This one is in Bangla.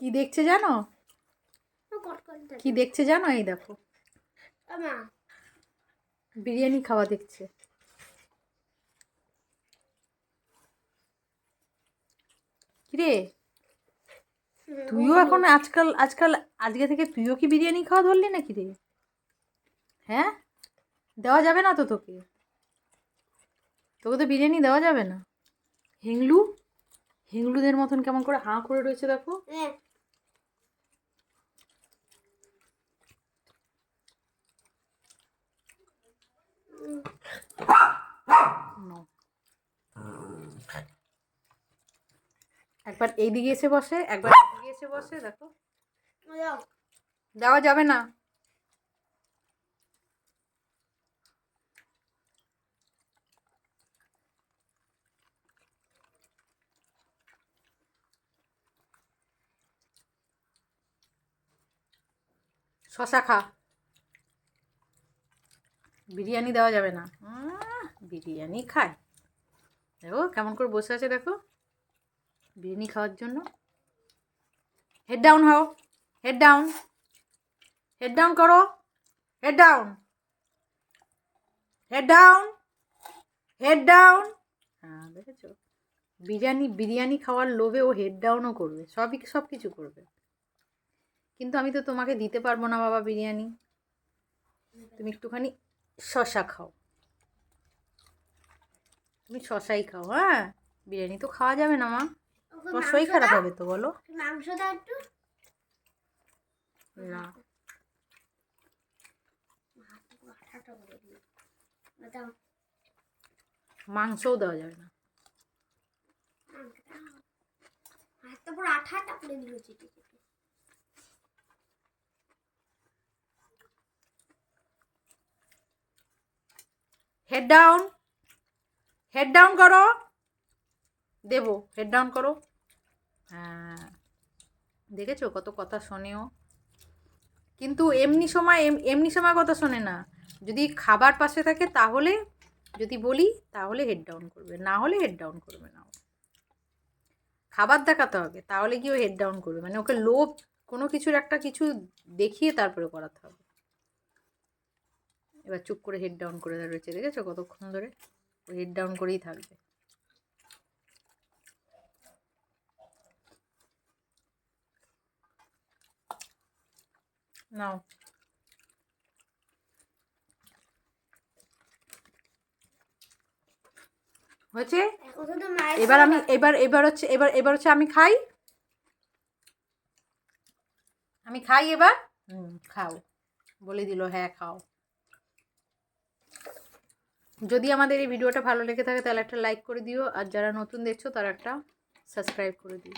কি দেখছে জানো? কি দেখছে জানো? এই দেখো, বিরিয়ানি খাওয়া দেখছে। কিরে, তুইও এখন আজকাল আজকাল আজকে থেকে তুইও কি বিরিয়ানি খাওয়া ধরলি নাকি রে? হ্যাঁ, দেওয়া যাবে না তো তোকে। তোকে তো বিরিয়ানি দেওয়া যাবে না। হিংলু, হিংলুদের মতন কেমন করে হাঁ করে রয়েছে দেখো। একবার এইদিকে এসে বসে, একবার এইদিকে এসে বসে, দেখো। দেওয়া যাবে না। শশা খা, বিরিয়ানি দেওয়া যাবে না। বিরিয়ানি খায়, দেখো কেমন করে বসে আছে, দেখো বিরিয়ানি খাওয়ার জন্য। হেড ডাউন হও, হেড ডাউন, হেড ডাউন করো, head down, head down, head down. হ্যাঁ দেখেছো, বিরিয়ানি খাওয়ার লোভে ও হেড ডাউনও করবে, সব কিছু করবে। কিন্তু আমি তো তোমাকে দিতে পারবো না বাবা বিরিয়ানি। তুমি একটুখানি শশা খাও, তুমি শশাই খাও। হ্যাঁ, বিরিয়ানি তো খাওয়া যাবে না মা, তোমার শরীর খারাপ হবে তো। বলো মাংস দাও একটু। না, মাংসও দেওয়া যাবে না। পুরো আঠা আঠা করে দিল চিটে চিটে। হেড ডাউন, হেড ডাউন করো, দেবো, হেড ডাউন করো। হ্যাঁ দেখেছো কত কথা শোনেও, কিন্তু এমনি সময় কথা শোনে না। যদি খাবার পাশে থাকে তাহলে, যদি বলি তাহলে হেড ডাউন করবে, না হলে হেড ডাউন করবে না। খাবার দেখাতে হবে, তাহলে কি ও হেড ডাউন করবে। মানে ওকে লোভ, কোনো কিছুর একটা কিছু দেখিয়ে তারপরে করাতে হবে। এবার চুপ করে হেড ডাউন করে রয়েছে, দেখেছো কতক্ষণ ধরে ও হেড ডাউন করেই থাকবে। নাও, হয়েছে। এবার আমি এবার হচ্ছে আমি খাই, আমি খাই এবার। খাও, বলে দিল হ্যাঁ খাও। যদি আমাদের এই ভিডিওটা ভালো লেগে থাকে তাহলে একটা লাইক করে দিও, আর যারা নতুন দেখছো তারা একটা সাবস্ক্রাইব করে দিও।